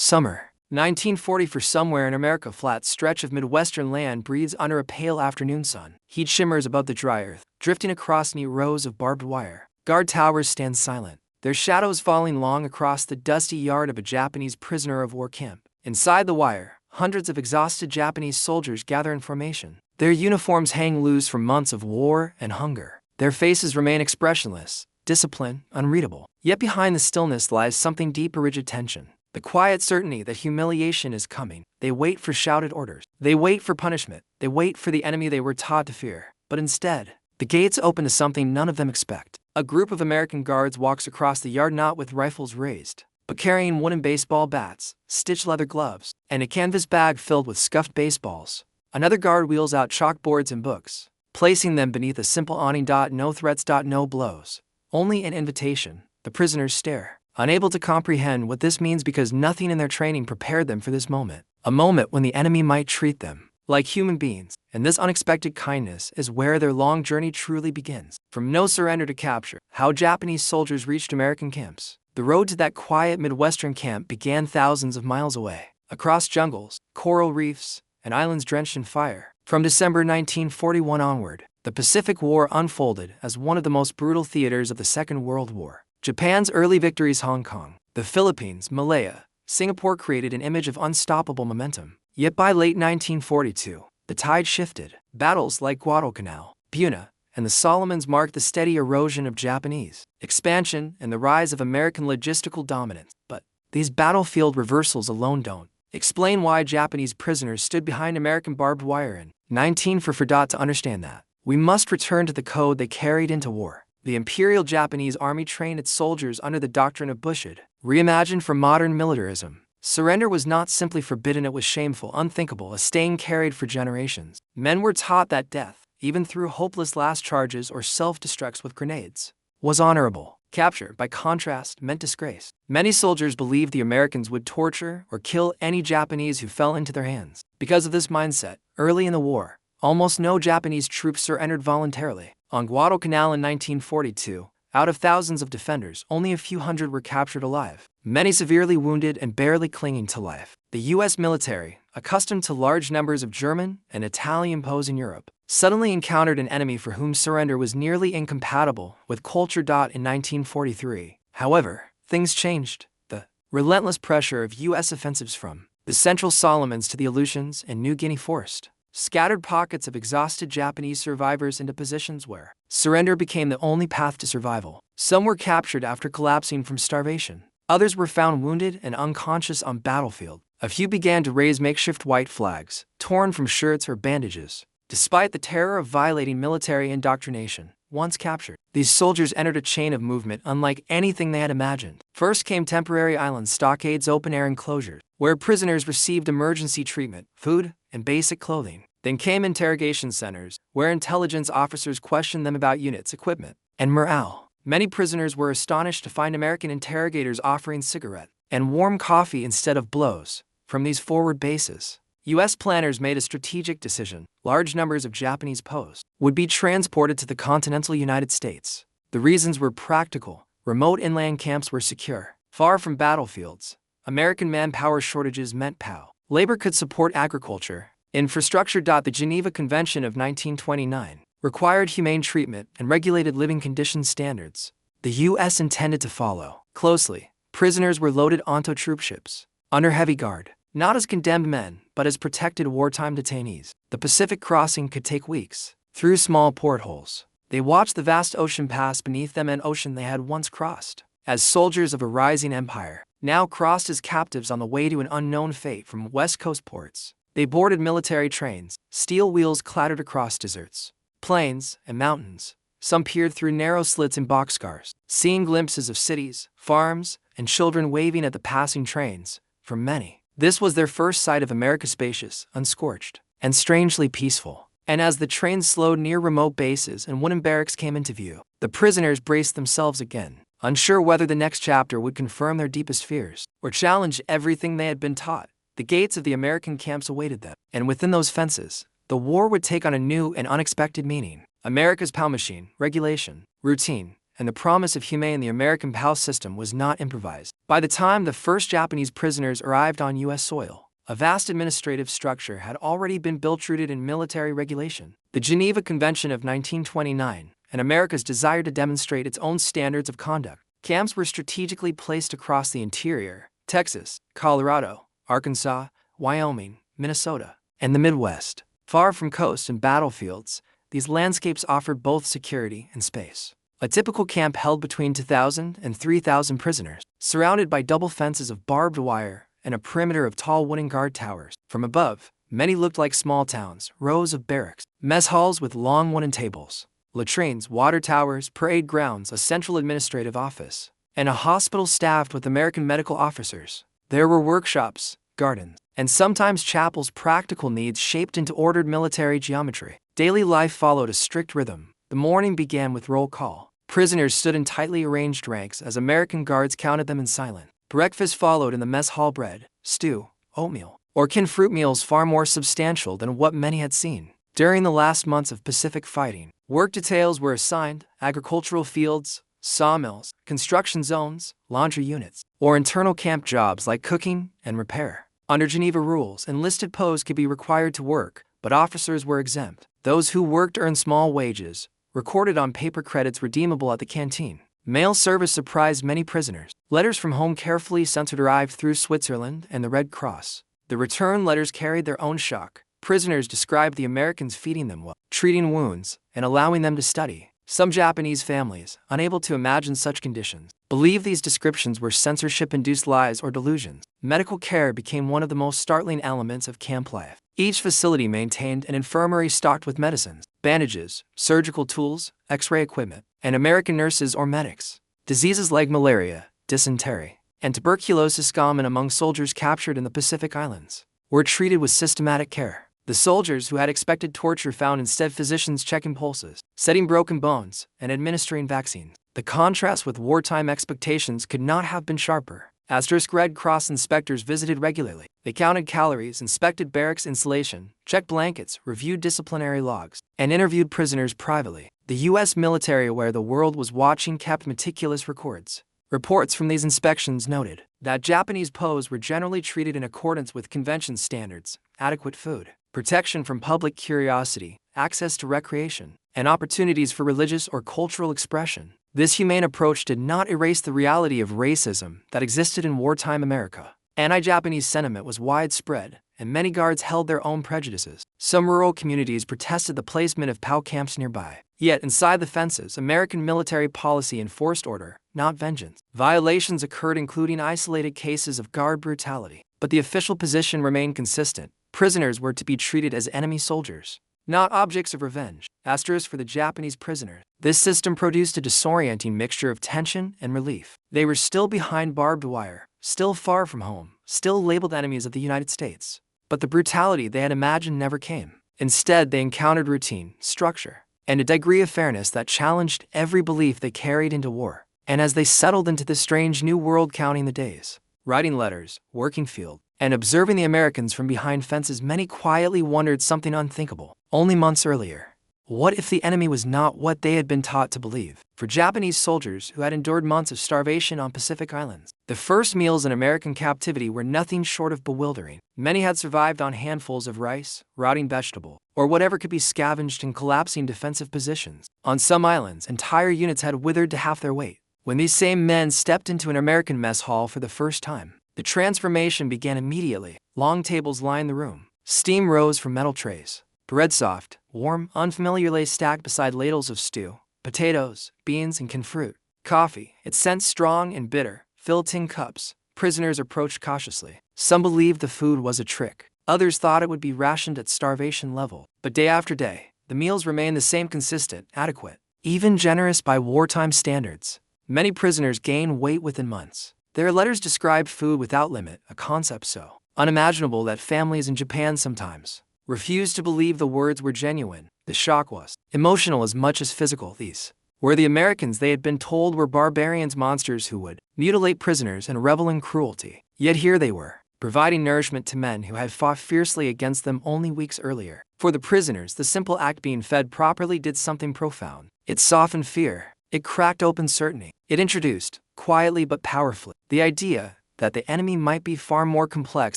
Summer, 1940. For somewhere in America, a flat stretch of Midwestern land breathes under a pale afternoon sun. Heat shimmers above the dry earth, drifting across neat rows of barbed wire. Guard towers stand silent, their shadows falling long across the dusty yard of a Japanese prisoner of war camp. Inside the wire, hundreds of exhausted Japanese soldiers gather in formation. Their uniforms hang loose from months of war and hunger. Their faces remain expressionless, discipline unreadable. Yet behind the stillness lies something deep, a rigid tension. The quiet certainty that humiliation is coming. They wait for shouted orders. They wait for punishment. They wait for the enemy they were taught to fear. But instead, the gates open to something none of them expect. A group of American guards walks across the yard, not with rifles raised, but carrying wooden baseball bats, stitched leather gloves, and a canvas bag filled with scuffed baseballs. Another guard wheels out chalkboards and books, placing them beneath a simple awning. No threats, no blows. Only an invitation. The prisoners stare, unable to comprehend what this means because nothing in their training prepared them for this moment. A moment when the enemy might treat them like human beings. And this unexpected kindness is where their long journey truly begins. From no surrender to capture, how Japanese soldiers reached American camps. The road to that quiet Midwestern camp began thousands of miles away, across jungles, coral reefs, and islands drenched in fire. From December 1941 onward, the Pacific War unfolded as one of the most brutal theaters of the Second World War. Japan's early victories, Hong Kong, the Philippines, Malaya, Singapore, created an image of unstoppable momentum. Yet by late 1942, the tide shifted. Battles like Guadalcanal, Buna, and the Solomons marked the steady erosion of Japanese expansion and the rise of American logistical dominance. But these battlefield reversals alone don't explain why Japanese prisoners stood behind American barbed wire in 1944. To understand that, we must return to the code they carried into war. The Imperial Japanese Army trained its soldiers under the doctrine of Bushido, reimagined for modern militarism. Surrender was not simply forbidden, it was shameful, unthinkable, a stain carried for generations. Men were taught that death, even through hopeless last charges or self-destructs with grenades, was honorable. Capture, by contrast, meant disgrace. Many soldiers believed the Americans would torture or kill any Japanese who fell into their hands. Because of this mindset, early in the war, almost no Japanese troops surrendered voluntarily. On Guadalcanal in 1942, out of thousands of defenders, only a few hundred were captured alive, many severely wounded and barely clinging to life. The U.S. military, accustomed to large numbers of German and Italian foes in Europe, suddenly encountered an enemy for whom surrender was nearly incompatible with culture. In 1943, however, things changed. The relentless pressure of U.S. offensives from the Central Solomons to the Aleutians and New Guinea forced scattered pockets of exhausted Japanese survivors into positions where surrender became the only path to survival. Some were captured after collapsing from starvation. Others were found wounded and unconscious on battlefield. A few began to raise makeshift white flags, torn from shirts or bandages. Despite the terror of violating military indoctrination, once captured, these soldiers entered a chain of movement unlike anything they had imagined. First came temporary islands, stockades, open-air enclosures, where prisoners received emergency treatment, food, and basic clothing. Then came interrogation centers, where intelligence officers questioned them about units, equipment, and morale. Many prisoners were astonished to find American interrogators offering cigarette and warm coffee instead of blows. From these forward bases, U.S. planners made a strategic decision. Large numbers of Japanese POWs would be transported to the continental United States. The reasons were practical. Remote inland camps were secure, far from battlefields. American manpower shortages meant POW labor could support agriculture, infrastructure. The Geneva Convention of 1929 required humane treatment and regulated living conditions standards. The U.S. intended to follow closely. Prisoners were loaded onto troop ships, under heavy guard, not as condemned men, but as protected wartime detainees. The Pacific crossing could take weeks. Through small portholes, they watched the vast ocean pass beneath them, an ocean they had once crossed as soldiers of a rising empire, now crossed as captives on the way to an unknown fate. From West Coast ports, they boarded military trains. Steel wheels clattered across deserts, plains, and mountains. Some peered through narrow slits in boxcars, seeing glimpses of cities, farms, and children waving at the passing trains. For many, this was their first sight of America, spacious, unscorched, and strangely peaceful. And as the trains slowed near remote bases and wooden barracks came into view, the prisoners braced themselves again, unsure whether the next chapter would confirm their deepest fears or challenge everything they had been taught. The gates of the American camps awaited them, and within those fences, the war would take on a new and unexpected meaning. America's POW machine, regulation, routine, and the promise of humane the American POW system was not improvised. By the time the first Japanese prisoners arrived on U.S. soil, a vast administrative structure had already been built rooted in military regulation. The Geneva Convention of 1929 and America's desire to demonstrate its own standards of conduct. Camps were strategically placed across the interior, Texas, Colorado, Arkansas, Wyoming, Minnesota, and the Midwest. Far from coasts and battlefields, these landscapes offered both security and space. A typical camp held between 2,000 and 3,000 prisoners, surrounded by double fences of barbed wire and a perimeter of tall wooden guard towers. From above, many looked like small towns, rows of barracks, mess halls with long wooden tables, latrines, water towers, parade grounds, a central administrative office, and a hospital staffed with American medical officers. There were workshops, gardens, and sometimes chapels, practical needs shaped into ordered military geometry. Daily life followed a strict rhythm. The morning began with roll call. Prisoners stood in tightly arranged ranks as American guards counted them in silence. Breakfast followed in the mess hall: bread, stew, oatmeal, or canned fruit meals far more substantial than what many had seen. During the last months of Pacific fighting, work details were assigned: agricultural fields, sawmills, construction zones, laundry units, or internal camp jobs like cooking and repair. Under Geneva rules, enlisted POWs could be required to work, but officers were exempt. Those who worked earned small wages, recorded on paper credits redeemable at the canteen. Mail service surprised many prisoners. Letters from home carefully sent arrived through Switzerland and the Red Cross. The return letters carried their own shock. Prisoners described the Americans feeding them well, treating wounds, and allowing them to study. Some Japanese families, unable to imagine such conditions, believed these descriptions were censorship-induced lies or delusions. Medical care became one of the most startling elements of camp life. Each facility maintained an infirmary stocked with medicines, bandages, surgical tools, X-ray equipment, and American nurses or medics. Diseases like malaria, dysentery, and tuberculosis, common among soldiers captured in the Pacific Islands, were treated with systematic care. The soldiers who had expected torture found instead physicians checking pulses, setting broken bones, and administering vaccines. The contrast with wartime expectations could not have been sharper. Asterisk Red Cross inspectors visited regularly. They counted calories, inspected barracks insulation, checked blankets, reviewed disciplinary logs, and interviewed prisoners privately. The U.S. military, aware the world was watching, kept meticulous records. Reports from these inspections noted that Japanese POWs were generally treated in accordance with convention standards: adequate food, protection from public curiosity, access to recreation, and opportunities for religious or cultural expression. This humane approach did not erase the reality of racism that existed in wartime America. Anti-Japanese sentiment was widespread, and many guards held their own prejudices. Some rural communities protested the placement of POW camps nearby. Yet inside the fences, American military policy enforced order, not vengeance. Violations occurred, including isolated cases of guard brutality, but the official position remained consistent. Prisoners were to be treated as enemy soldiers, not objects of revenge. Asterisk for the Japanese prisoners. This system produced a disorienting mixture of tension and relief. They were still behind barbed wire, still far from home, still labeled enemies of the United States. But the brutality they had imagined never came. Instead, they encountered routine, structure, and a degree of fairness that challenged every belief they carried into war. And as they settled into this strange new world, counting the days, writing letters, working field, and observing the Americans from behind fences, many quietly wondered something unthinkable. Only months earlier, what if the enemy was not what they had been taught to believe? For Japanese soldiers who had endured months of starvation on Pacific Islands, the first meals in American captivity were nothing short of bewildering. Many had survived on handfuls of rice, rotting vegetable, or whatever could be scavenged in collapsing defensive positions. On some islands, entire units had withered to half their weight. When these same men stepped into an American mess hall for the first time, the transformation began immediately. Long tables lined the room. Steam rose from metal trays. Bread soft, warm, unfamiliarly stacked beside ladles of stew, potatoes, beans, and canned fruit. Coffee, its scent strong and bitter, filled tin cups. Prisoners approached cautiously. Some believed the food was a trick. Others thought it would be rationed at starvation level. But day after day, the meals remained the same: consistent, adequate, even generous by wartime standards. Many prisoners gained weight within months. Their letters described food without limit, a concept so unimaginable that families in Japan sometimes refused to believe the words were genuine. The shock was emotional as much as physical. These were the Americans they had been told were barbarians, monsters who would mutilate prisoners and revel in cruelty. Yet here they were, providing nourishment to men who had fought fiercely against them only weeks earlier. For the prisoners, the simple act being fed properly did something profound. It softened fear. It cracked open certainty. It introduced, quietly but powerfully, the idea that the enemy might be far more complex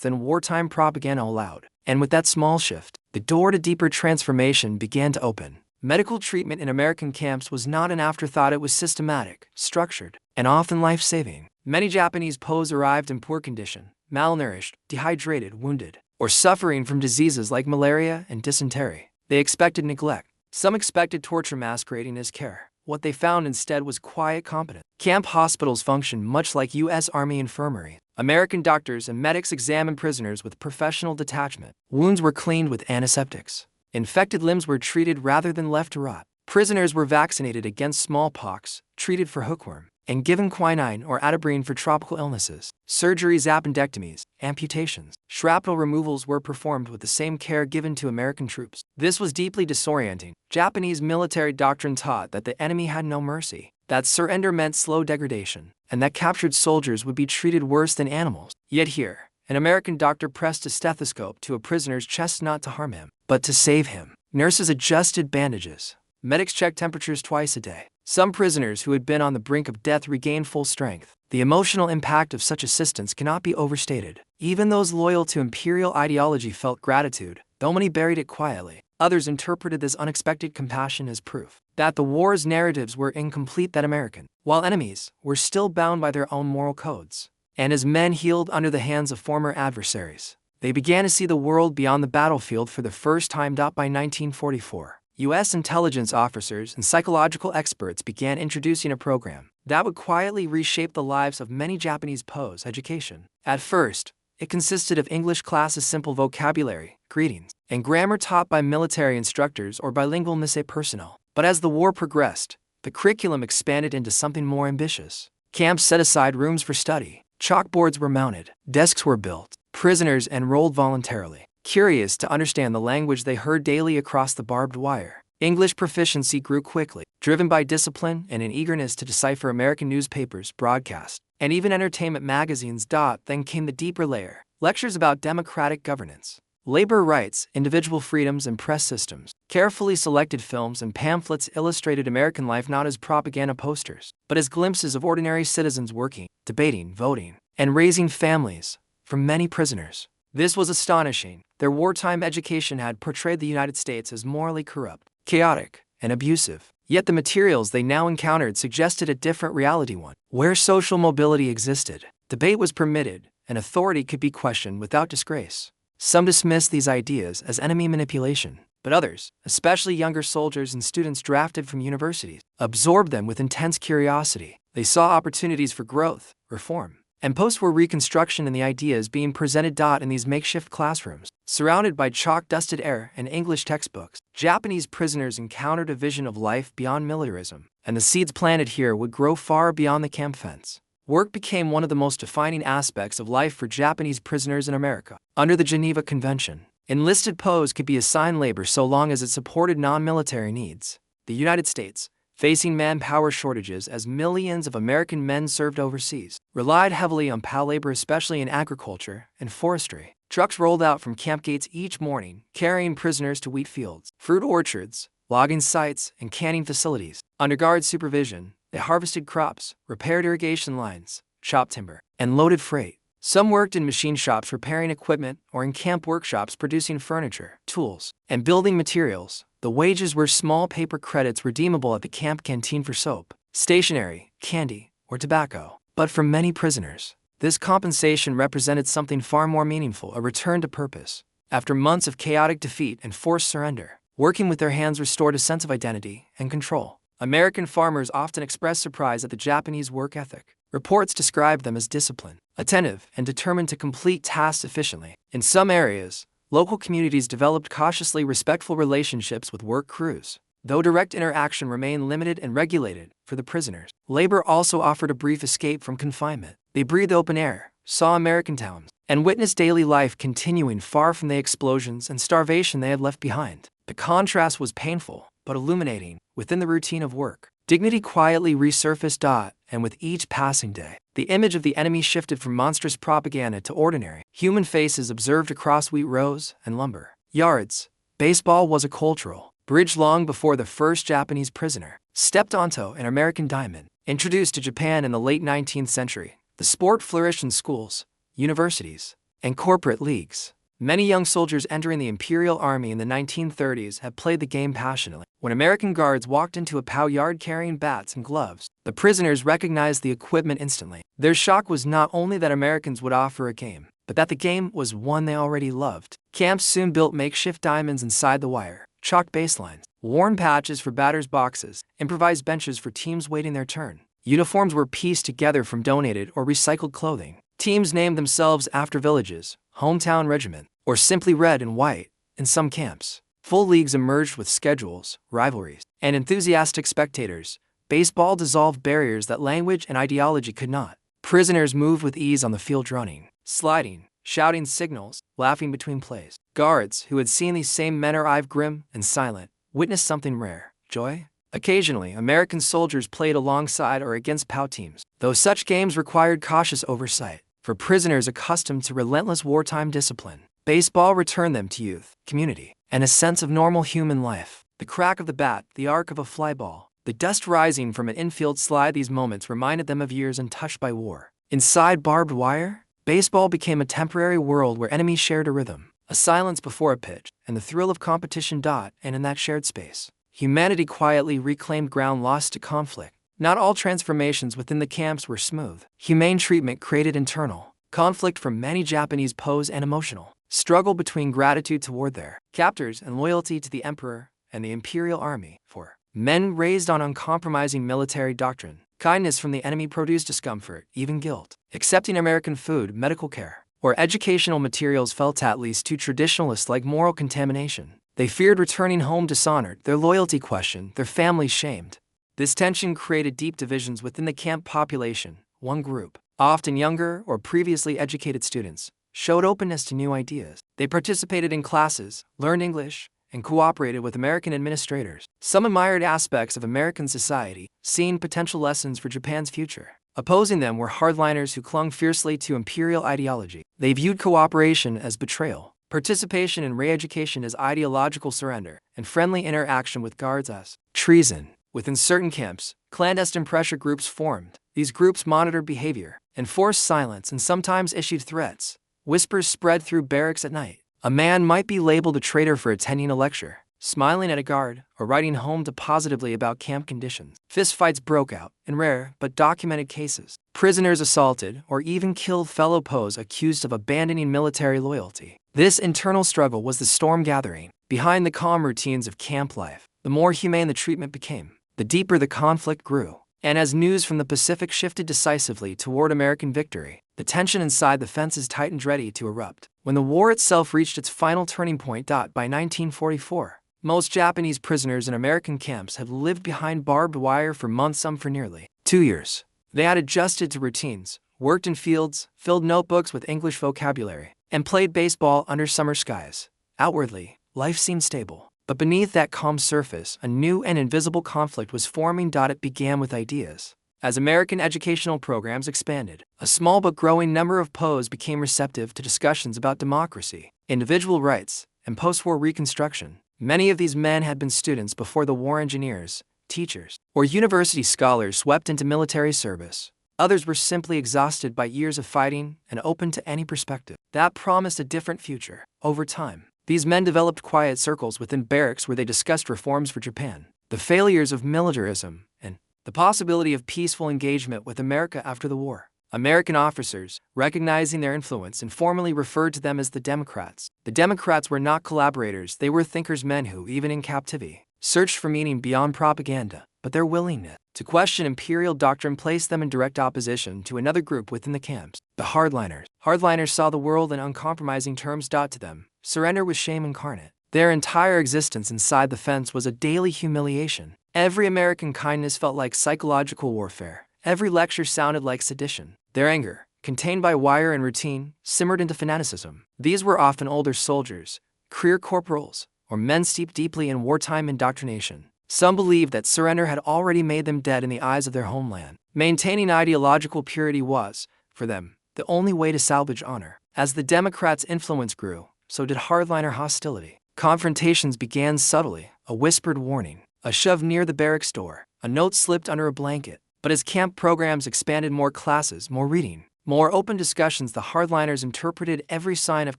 than wartime propaganda allowed. And with that small shift, the door to deeper transformation began to open. Medical treatment in American camps was not an afterthought, it was systematic, structured, and often life-saving. Many Japanese POWs arrived in poor condition, malnourished, dehydrated, wounded, or suffering from diseases like malaria and dysentery. They expected neglect. Some expected torture masquerading as care. What they found instead was quiet competence. Camp hospitals functioned much like U.S. Army infirmaries. American doctors and medics examined prisoners with professional detachment. Wounds were cleaned with antiseptics. Infected limbs were treated rather than left to rot. Prisoners were vaccinated against smallpox, treated for hookworm, and given quinine or atabrine for tropical illnesses. Surgeries, appendectomies, amputations, shrapnel removals were performed with the same care given to American troops. This was deeply disorienting. Japanese military doctrine taught that the enemy had no mercy, that surrender meant slow degradation, and that captured soldiers would be treated worse than animals. Yet here, an American doctor pressed a stethoscope to a prisoner's chest not to harm him, but to save him. Nurses adjusted bandages. Medics checked temperatures twice a day. Some prisoners who had been on the brink of death regained full strength. The emotional impact of such assistance cannot be overstated. Even those loyal to imperial ideology felt gratitude, though many buried it quietly. Others interpreted this unexpected compassion as proof that the war's narratives were incomplete, that American, while enemies, were still bound by their own moral codes. And as men healed under the hands of former adversaries, they began to see the world beyond the battlefield for the first time. By 1944, U.S. intelligence officers and psychological experts began introducing a program that would quietly reshape the lives of many Japanese POWs. Education. At first, it consisted of English classes, simple vocabulary, greetings, and grammar taught by military instructors or bilingual mise personnel. But as the war progressed, the curriculum expanded into something more ambitious. Camps set aside rooms for study, chalkboards were mounted, desks were built, prisoners enrolled voluntarily, curious to understand the language they heard daily across the barbed wire. English proficiency grew quickly, driven by discipline and an eagerness to decipher American newspapers, broadcasts, and even entertainment magazines. Then came the deeper layer: lectures about democratic governance, labor rights, individual freedoms, and press systems. Carefully selected films and pamphlets illustrated American life not as propaganda posters, but as glimpses of ordinary citizens working, debating, voting, and raising families. For many prisoners, this was astonishing. Their wartime education had portrayed the United States as morally corrupt, chaotic, and abusive. Yet the materials they now encountered suggested a different reality, one where social mobility existed, debate was permitted, and authority could be questioned without disgrace. Some dismissed these ideas as enemy manipulation, but others, especially younger soldiers and students drafted from universities, absorbed them with intense curiosity. They saw opportunities for growth, reform, and post-war reconstruction in the ideas being presented. In these makeshift classrooms, surrounded by chalk-dusted air and English textbooks, Japanese prisoners encountered a vision of life beyond militarism, and the seeds planted here would grow far beyond the camp fence. Work became one of the most defining aspects of life for Japanese prisoners in America. Under the Geneva Convention, enlisted POWs could be assigned labor so long as it supported non-military needs. The United States, facing manpower shortages as millions of American men served overseas, relied heavily on POW labor, especially in agriculture and forestry. Trucks rolled out from camp gates each morning, carrying prisoners to wheat fields, fruit orchards, logging sites, and canning facilities. Under guard supervision, they harvested crops, repaired irrigation lines, chopped timber, and loaded freight. Some worked in machine shops repairing equipment or in camp workshops producing furniture, tools, and building materials. The wages were small paper credits redeemable at the camp canteen for soap, stationery, candy, or tobacco. But for many prisoners, this compensation represented something far more meaningful: a return to purpose. After months of chaotic defeat and forced surrender, working with their hands restored a sense of identity and control. American farmers often expressed surprise at the Japanese work ethic. Reports described them as disciplined, attentive, and determined to complete tasks efficiently. In some areas, local communities developed cautiously respectful relationships with work crews, though direct interaction remained limited and regulated. For the prisoners, labor also offered a brief escape from confinement. They breathed open air, saw American towns, and witnessed daily life continuing far from the explosions and starvation they had left behind. The contrast was painful, but illuminating. Within the routine of work, dignity quietly resurfaced. And with each passing day, the image of the enemy shifted from monstrous propaganda to ordinary, human faces observed across wheat rows and lumber yards. Baseball was a cultural bridged long before the first Japanese prisoner stepped onto an American diamond. Introduced to Japan in the late 19th century, the sport flourished in schools, universities, and corporate leagues. Many young soldiers entering the Imperial Army in the 1930s had played the game passionately. When American guards walked into a POW yard carrying bats and gloves, the prisoners recognized the equipment instantly. Their shock was not only that Americans would offer a game, but that the game was one they already loved. Camps soon built makeshift diamonds inside the wire, chalked baselines, worn patches for batters' boxes, improvised benches for teams waiting their turn. Uniforms were pieced together from donated or recycled clothing. Teams named themselves after villages, hometown regiment, or simply red and white. In some camps, full leagues emerged with schedules, rivalries, and enthusiastic spectators. Baseball dissolved barriers that language and ideology could not. Prisoners moved with ease on the field, running, sliding, shouting signals, laughing between plays. Guards, who had seen these same men arrive grim and silent, witnessed something rare: joy. Occasionally, American soldiers played alongside or against POW teams, though such games required cautious oversight. For prisoners accustomed to relentless wartime discipline, baseball returned them to youth, community, and a sense of normal human life. The crack of the bat, the arc of a fly ball, the dust rising from an infield slide, these moments reminded them of years untouched by war. Inside barbed wire, baseball became a temporary world where enemies shared a rhythm, a silence before a pitch, and the thrill of competition. And in that shared space, humanity quietly reclaimed ground lost to conflict. Not all transformations within the camps were smooth. Humane treatment created internal conflict for many Japanese POWs and emotional struggle between gratitude toward their captors and loyalty to the emperor and the imperial army. For men raised on uncompromising military doctrine, kindness from the enemy produced discomfort, even guilt. Accepting American food, medical care, or educational materials felt at least to traditionalists like moral contamination. They feared returning home dishonored, their loyalty questioned, their families shamed. This tension created deep divisions within the camp population. One group, often younger or previously educated students, showed openness to new ideas. They participated in classes, learned English, and cooperated with American administrators. Some admired aspects of American society, seeing potential lessons for Japan's future. Opposing them were hardliners who clung fiercely to imperial ideology. They viewed cooperation as betrayal, participation in re-education as ideological surrender, and friendly interaction with guards as treason. Within certain camps, clandestine pressure groups formed. These groups monitored behavior, enforced silence, and sometimes issued threats. Whispers spread through barracks at night. A man might be labeled a traitor for attending a lecture, smiling at a guard, or writing home positively about camp conditions. Fistfights broke out, in rare but documented cases. Prisoners assaulted or even killed fellow POWs accused of abandoning military loyalty. This internal struggle was the storm gathering behind the calm routines of camp life. The more humane the treatment became, the deeper the conflict grew. And as news from the Pacific shifted decisively toward American victory, the tension inside the fences tightened, ready to erupt. When the war itself reached its final turning point, by 1944, most Japanese prisoners in American camps had lived behind barbed wire for months, some for nearly 2 years. They had adjusted to routines, worked in fields, filled notebooks with English vocabulary, and played baseball under summer skies. Outwardly, life seemed stable. But beneath that calm surface, a new and invisible conflict was forming. It began with ideas. As American educational programs expanded, a small but growing number of POWs became receptive to discussions about democracy, individual rights, and postwar reconstruction. Many of these men had been students before the war, engineers, teachers, or university scholars swept into military service. Others were simply exhausted by years of fighting and open to any perspective that promised a different future. Over time, these men developed quiet circles within barracks where they discussed reforms for Japan, the failures of militarism, and the possibility of peaceful engagement with America after the war. American officers, recognizing their influence, informally referred to them as the Democrats. The Democrats were not collaborators, they were thinkers, men who, even in captivity, searched for meaning beyond propaganda. But their willingness to question imperial doctrine placed them in direct opposition to another group within the camps, the hardliners. Hardliners saw the world in uncompromising terms. To them, surrender was shame incarnate. Their entire existence inside the fence was a daily humiliation. Every American kindness felt like psychological warfare. Every lecture sounded like sedition. Their anger, contained by wire and routine, simmered into fanaticism. These were often older soldiers, career corporals, or men steeped deeply in wartime indoctrination. Some believed that surrender had already made them dead in the eyes of their homeland. Maintaining ideological purity was, for them, the only way to salvage honor. As the Democrats' influence grew, so did hardliner hostility. Confrontations began subtly, a whispered warning, a shove near the barracks door, a note slipped under a blanket. But as camp programs expanded, more classes, more reading, more open discussions, the hardliners interpreted every sign of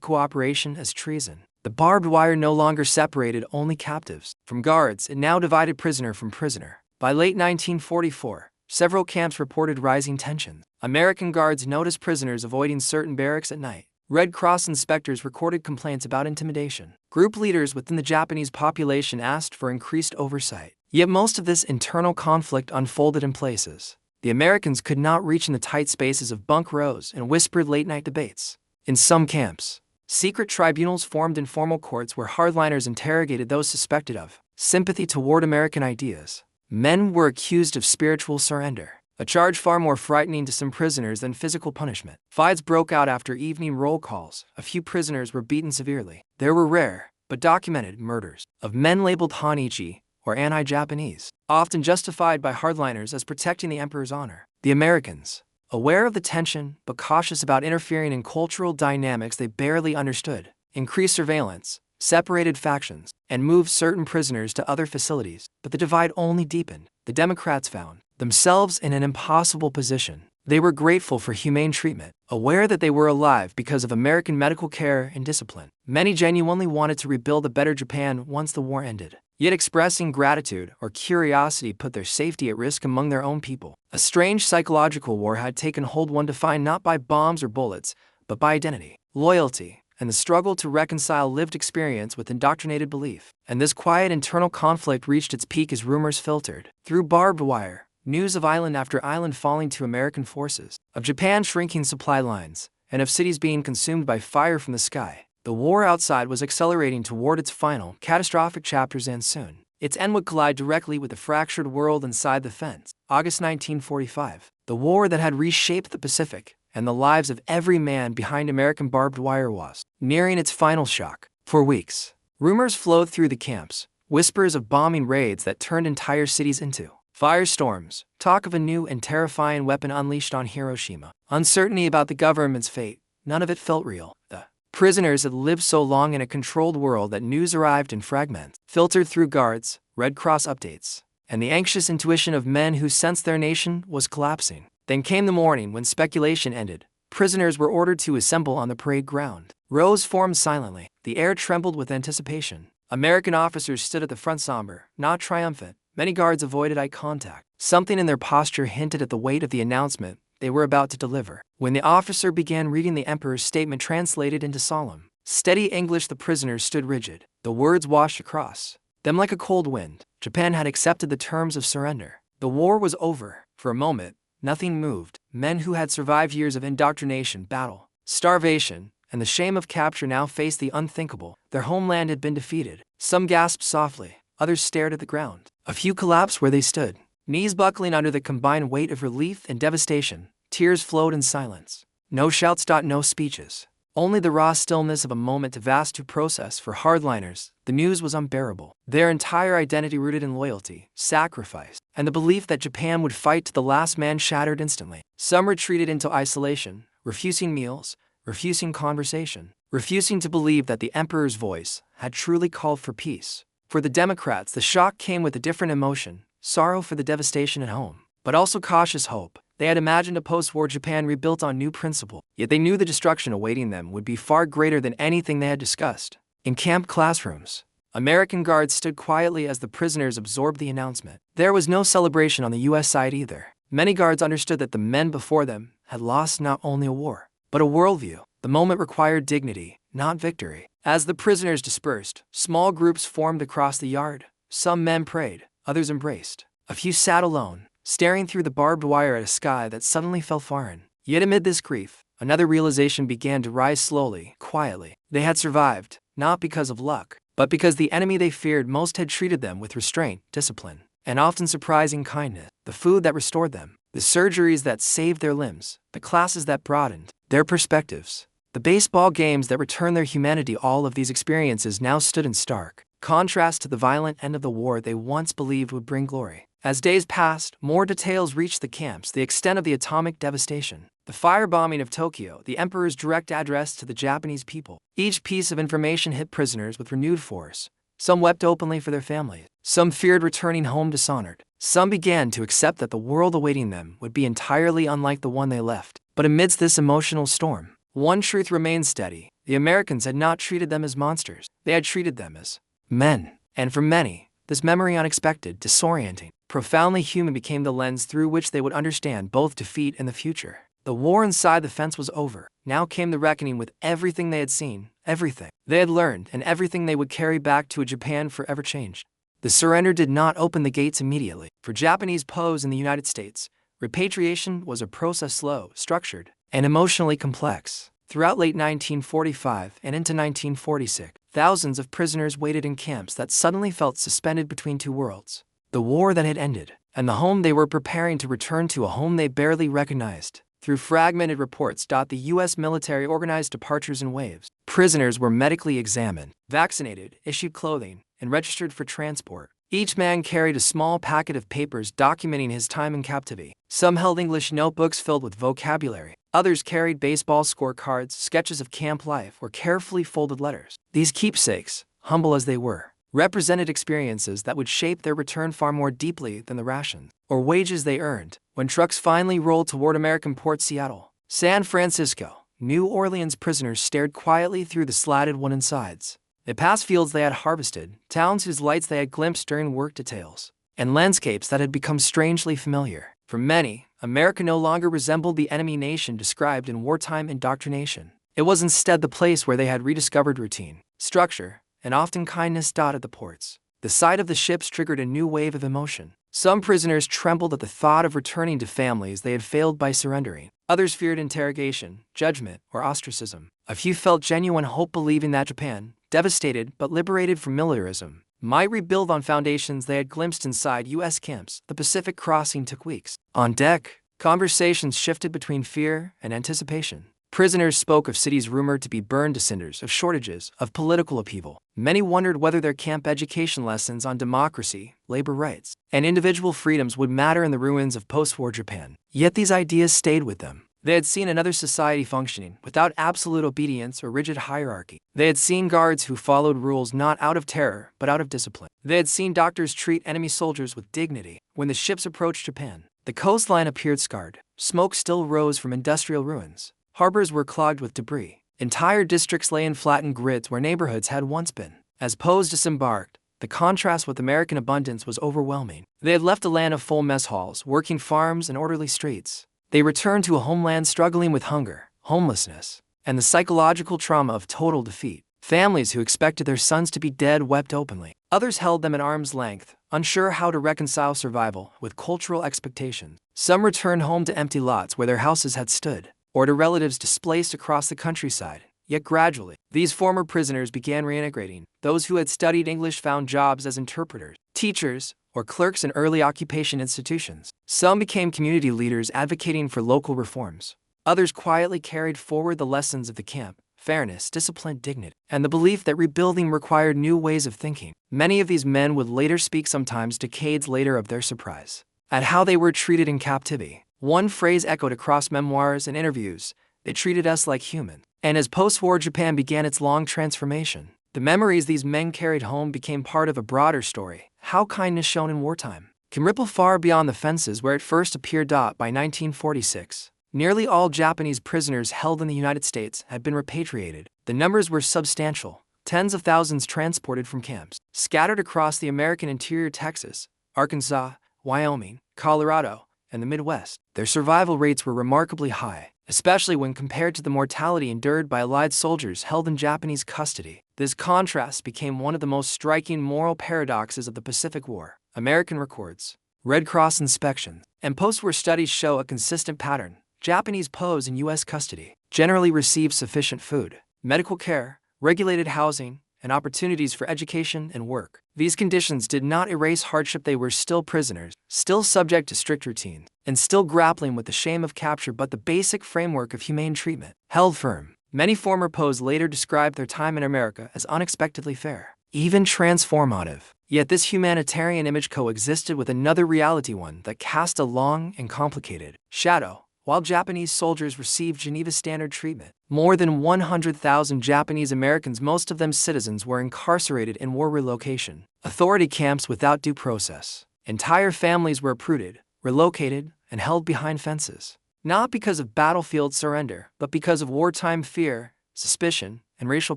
cooperation as treason. The barbed wire no longer separated only captives from guards, it now divided prisoner from prisoner. By late 1944, several camps reported rising tensions. American guards noticed prisoners avoiding certain barracks at night. Red Cross inspectors recorded complaints about intimidation. Group leaders within the Japanese population asked for increased oversight. Yet most of this internal conflict unfolded in places the Americans could not reach, in the tight spaces of bunk rows and whispered late-night debates. In some camps, secret tribunals formed informal courts where hardliners interrogated those suspected of sympathy toward American ideas. Men were accused of spiritual surrender, a charge far more frightening to some prisoners than physical punishment. Fights broke out after evening roll calls. A few prisoners were beaten severely. There were rare, but documented, murders of men labeled Honichi, or anti-Japanese, often justified by hardliners as protecting the emperor's honor. The Americans, aware of the tension but cautious about interfering in cultural dynamics they barely understood, increased surveillance, separated factions, and moved certain prisoners to other facilities. But the divide only deepened. The Democrats found themselves in an impossible position. They were grateful for humane treatment, aware that they were alive because of American medical care and discipline. Many genuinely wanted to rebuild a better Japan once the war ended. Yet expressing gratitude or curiosity put their safety at risk among their own people. A strange psychological war had taken hold, one defined not by bombs or bullets, but by identity, loyalty, and the struggle to reconcile lived experience with indoctrinated belief. And this quiet internal conflict reached its peak as rumors filtered through barbed wire. News of island after island falling to American forces, of Japan shrinking supply lines, and of cities being consumed by fire from the sky. The war outside was accelerating toward its final, catastrophic chapters, and soon, its end would collide directly with the fractured world inside the fence. August 1945. The war that had reshaped the Pacific and the lives of every man behind American barbed wire was nearing its final shock. For weeks, rumors flowed through the camps, whispers of bombing raids that turned entire cities into firestorms, talk of a new and terrifying weapon unleashed on Hiroshima, uncertainty about the government's fate. None of it felt real. The prisoners had lived so long in a controlled world that news arrived in fragments, filtered through guards, Red Cross updates, and the anxious intuition of men who sensed their nation was collapsing. Then came the morning when speculation ended. Prisoners were ordered to assemble on the parade ground. Rows formed silently. The air trembled with anticipation. American officers stood at the front, somber, not triumphant. Many guards avoided eye contact. Something in their posture hinted at the weight of the announcement they were about to deliver. When the officer began reading the emperor's statement translated into solemn, steady English, the prisoners stood rigid. The words washed across them like a cold wind. Japan had accepted the terms of surrender. The war was over. For a moment, nothing moved. Men who had survived years of indoctrination, battle, starvation, and the shame of capture now faced the unthinkable. Their homeland had been defeated. Some gasped softly, others stared at the ground. A few collapsed where they stood, knees buckling under the combined weight of relief and devastation. Tears flowed in silence. No shouts, no speeches. Only the raw stillness of a moment vast to process. For hardliners, the news was unbearable. Their entire identity rooted in loyalty, sacrifice, and the belief that Japan would fight to the last man shattered instantly. Some retreated into isolation, refusing meals, refusing conversation, refusing to believe that the emperor's voice had truly called for peace. For the Democrats, the shock came with a different emotion, sorrow for the devastation at home, but also cautious hope. They had imagined a post-war Japan rebuilt on new principle, yet they knew the destruction awaiting them would be far greater than anything they had discussed. In camp classrooms, American guards stood quietly as the prisoners absorbed the announcement. There was no celebration on the U.S. side either. Many guards understood that the men before them had lost not only a war, but a worldview. The moment required dignity, not victory. As the prisoners dispersed, small groups formed across the yard. Some men prayed, others embraced. A few sat alone, staring through the barbed wire at a sky that suddenly felt foreign. Yet amid this grief, another realization began to rise slowly, quietly. They had survived, not because of luck, but because the enemy they feared most had treated them with restraint, discipline, and often surprising kindness. The food that restored them, the surgeries that saved their limbs, the classes that broadened their perspectives, the baseball games that returned their humanity. All of these experiences now stood in stark contrast to the violent end of the war they once believed would bring glory. As days passed, more details reached the camps, the extent of the atomic devastation, The firebombing of Tokyo, the emperor's direct address to the Japanese people. Each piece of information hit prisoners with renewed force. Some wept openly for their families. Some feared returning home dishonored. Some began to accept that the world awaiting them would be entirely unlike the one they left. But amidst this emotional storm, one truth remained steady. The Americans had not treated them as monsters. They had treated them as men. And for many, this memory, unexpected, disorienting, profoundly human, became the lens through which they would understand both defeat and the future. The war inside the fence was over. Now came the reckoning with everything they had seen, everything they had learned, and everything they would carry back to a Japan forever changed. The surrender did not open the gates immediately. For Japanese POWs in the United States, repatriation was a process slow, structured, and emotionally complex. Throughout late 1945 and into 1946, thousands of prisoners waited in camps that suddenly felt suspended between two worlds. The war that had ended, and the home they were preparing to return to, a home they barely recognized. Through fragmented reports, the U.S. military organized departures in waves. Prisoners were medically examined, vaccinated, issued clothing, and registered for transport. Each man carried a small packet of papers documenting his time in captivity. Some held English notebooks filled with vocabulary. Others carried baseball scorecards, sketches of camp life, or carefully folded letters. These keepsakes, humble as they were, represented experiences that would shape their return far more deeply than the rations or wages they earned. When trucks finally rolled toward American Port Seattle, San Francisco, New Orleans, prisoners stared quietly through the slatted wooden sides. They passed fields they had harvested, towns whose lights they had glimpsed during work details, and landscapes that had become strangely familiar. For many, America no longer resembled the enemy nation described in wartime indoctrination. It was instead the place where they had rediscovered routine, structure, and often kindness. At the ports, the sight of the ships triggered a new wave of emotion. Some prisoners trembled at the thought of returning to families they had failed by surrendering. Others feared interrogation, judgment, or ostracism. A few felt genuine hope, believing that Japan, devastated but liberated from militarism, might rebuild on foundations they had glimpsed inside U.S. camps. The Pacific crossing took weeks. On deck, conversations shifted between fear and anticipation. Prisoners spoke of cities rumored to be burned to cinders, of shortages, of political upheaval. Many wondered whether their camp education lessons on democracy, labor rights, and individual freedoms would matter in the ruins of post-war Japan. Yet these ideas stayed with them. They had seen another society functioning without absolute obedience or rigid hierarchy. They had seen guards who followed rules not out of terror but out of discipline. They had seen doctors treat enemy soldiers with dignity. When the ships approached Japan, the coastline appeared scarred. Smoke still rose from industrial ruins. Harbors were clogged with debris. Entire districts lay in flattened grids where neighborhoods had once been. As POWs disembarked, the contrast with American abundance was overwhelming. They had left a land of full mess halls, working farms, and orderly streets. They returned to a homeland struggling with hunger, homelessness, and the psychological trauma of total defeat. Families who expected their sons to be dead wept openly. Others held them at arm's length, unsure how to reconcile survival with cultural expectations. Some returned home to empty lots where their houses had stood, or to relatives displaced across the countryside. Yet gradually, these former prisoners began reintegrating. Those who had studied English found jobs as interpreters, teachers, or clerks in early occupation institutions. Some became community leaders advocating for local reforms. Others quietly carried forward the lessons of the camp: fairness, discipline, dignity, and the belief that rebuilding required new ways of thinking. Many of these men would later speak, sometimes decades later, of their surprise at how they were treated in captivity. One phrase echoed across memoirs and interviews: "They treated us like humans." And as post-war Japan began its long transformation, the memories these men carried home became part of a broader story: how kindness shown in wartime can ripple far beyond the fences where it first appeared. By 1946, nearly all Japanese prisoners held in the United States had been repatriated. The numbers were substantial: tens of thousands transported from camps, scattered across the American interior, Texas, Arkansas, Wyoming, Colorado, and the Midwest. Their survival rates were remarkably high, especially when compared to the mortality endured by Allied soldiers held in Japanese custody. This contrast became one of the most striking moral paradoxes of the Pacific War. American records, Red Cross inspections, and post-war studies show a consistent pattern. Japanese POWs in U.S. custody generally received sufficient food, medical care, regulated housing, and opportunities for education and work. These conditions did not erase hardship. They were still prisoners, still subject to strict routines, and still grappling with the shame of capture, but the basic framework of humane treatment held firm. Many former POWs later described their time in America as unexpectedly fair, even transformative. Yet this humanitarian image coexisted with another reality, one that cast a long and complicated shadow while Japanese soldiers received Geneva Standard treatment. More than 100,000 Japanese Americans, most of them citizens, were incarcerated in war relocation authority camps without due process. Entire families were uprooted, relocated, and held behind fences. Not because of battlefield surrender, but because of wartime fear, suspicion, and racial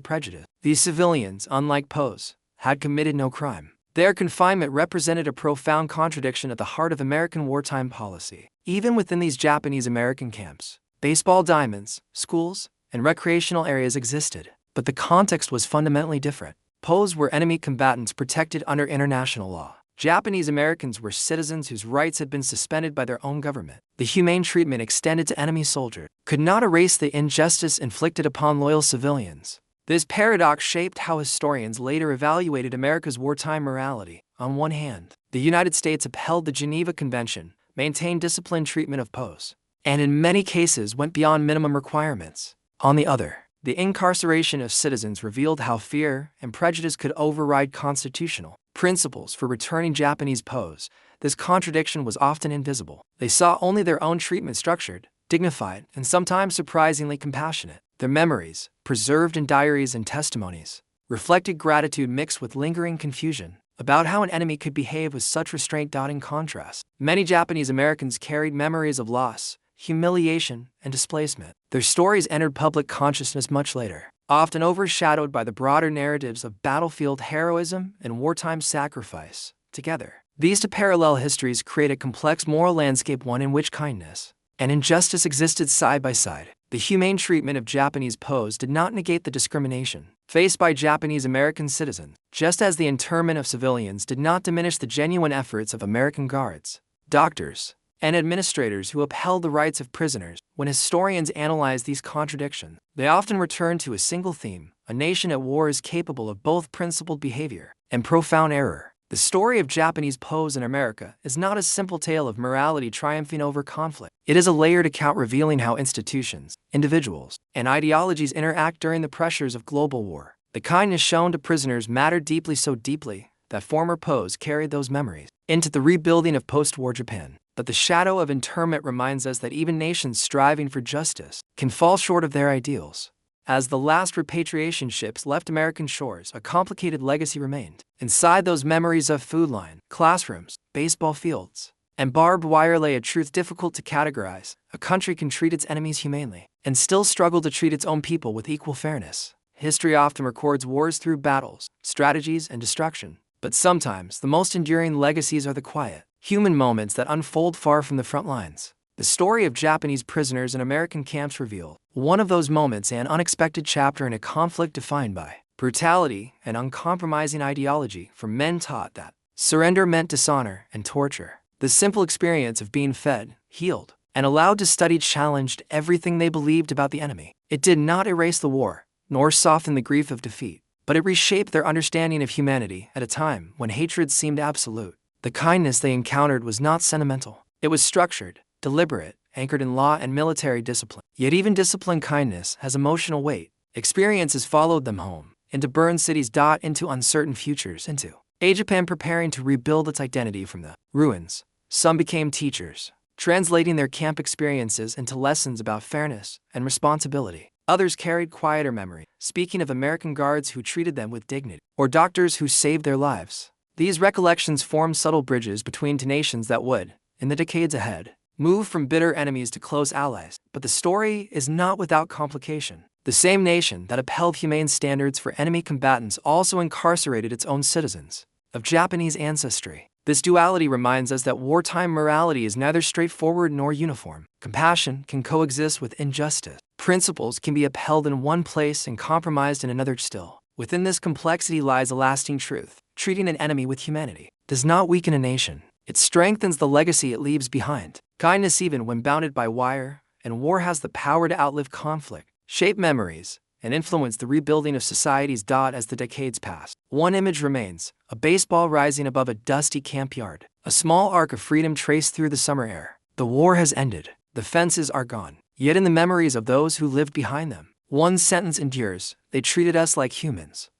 prejudice. These civilians, unlike Poe's, had committed no crime. Their confinement represented a profound contradiction at the heart of American wartime policy. Even within these Japanese American camps, baseball diamonds, schools, and recreational areas existed, but the context was fundamentally different. Poe's were enemy combatants protected under international law. Japanese Americans were citizens whose rights had been suspended by their own government. The humane treatment extended to enemy soldiers could not erase the injustice inflicted upon loyal civilians. This paradox shaped how historians later evaluated America's wartime morality. On one hand, the United States upheld the Geneva Convention, maintained disciplined treatment of Poe's, and in many cases went beyond minimum requirements. On the other, the incarceration of citizens revealed how fear and prejudice could override constitutional principles. For returning Japanese Poe's, this contradiction was often invisible. They saw only their own treatment structured, dignified, and sometimes surprisingly compassionate. Their memories, preserved in diaries and testimonies, reflected gratitude mixed with lingering confusion about how an enemy could behave with such restraint. In contrast, many Japanese Americans carried memories of loss, humiliation, and displacement. Their stories entered public consciousness much later, often overshadowed by the broader narratives of battlefield heroism and wartime sacrifice. Together, these two parallel histories create a complex moral landscape, one in which kindness and injustice existed side by side. The humane treatment of Japanese Poe's did not negate the discrimination faced by Japanese American citizens, just as the internment of civilians did not diminish the genuine efforts of American guards, doctors, and administrators who upheld the rights of prisoners. When historians analyze these contradictions, they often return to a single theme: a nation at war is capable of both principled behavior and profound error. The story of Japanese Poe's in America is not a simple tale of morality triumphing over conflict. It is a layered account revealing how institutions, individuals, and ideologies interact during the pressures of global war. The kindness shown to prisoners mattered deeply, so deeply that former Poe's carried those memories into the rebuilding of post-war Japan. But the shadow of internment reminds us that even nations striving for justice can fall short of their ideals. As the last repatriation ships left American shores, a complicated legacy remained. Inside those memories of food line, classrooms, baseball fields, and barbed wire lay a truth difficult to categorize. A country can treat its enemies humanely and still struggle to treat its own people with equal fairness. History often records wars through battles, strategies, and destruction. But sometimes, the most enduring legacies are the quiet, human moments that unfold far from the front lines. The story of Japanese prisoners in American camps revealed one of those moments, an unexpected chapter in a conflict defined by brutality and uncompromising ideology. For men taught that surrender meant dishonor and torture, the simple experience of being fed, healed, and allowed to study challenged everything they believed about the enemy. It did not erase the war, nor soften the grief of defeat, but it reshaped their understanding of humanity at a time when hatred seemed absolute. The kindness they encountered was not sentimental. It was structured, deliberate, anchored in law and military discipline. Yet even disciplined kindness has emotional weight. Experiences followed them home, into burned cities, into uncertain futures, into a Japan preparing to rebuild its identity from the ruins. Some became teachers, translating their camp experiences into lessons about fairness and responsibility. Others carried quieter memory, speaking of American guards who treated them with dignity, or doctors who saved their lives. These recollections formed subtle bridges between two nations that would, in the decades ahead, move from bitter enemies to close allies. But the story is not without complication. The same nation that upheld humane standards for enemy combatants also incarcerated its own citizens of Japanese ancestry. This duality reminds us that wartime morality is neither straightforward nor uniform. Compassion can coexist with injustice. Principles can be upheld in one place and compromised in another. Still, within this complexity lies a lasting truth. Treating an enemy with humanity does not weaken a nation. It strengthens the legacy it leaves behind. Kindness, even when bounded by wire and war, has the power to outlive conflict, shape memories, and influence the rebuilding of societies. As the decades pass, one image remains: a baseball rising above a dusty camp yard, a small arc of freedom traced through the summer air. The war has ended, the fences are gone, yet in the memories of those who lived behind them, one sentence endures: they treated us like humans.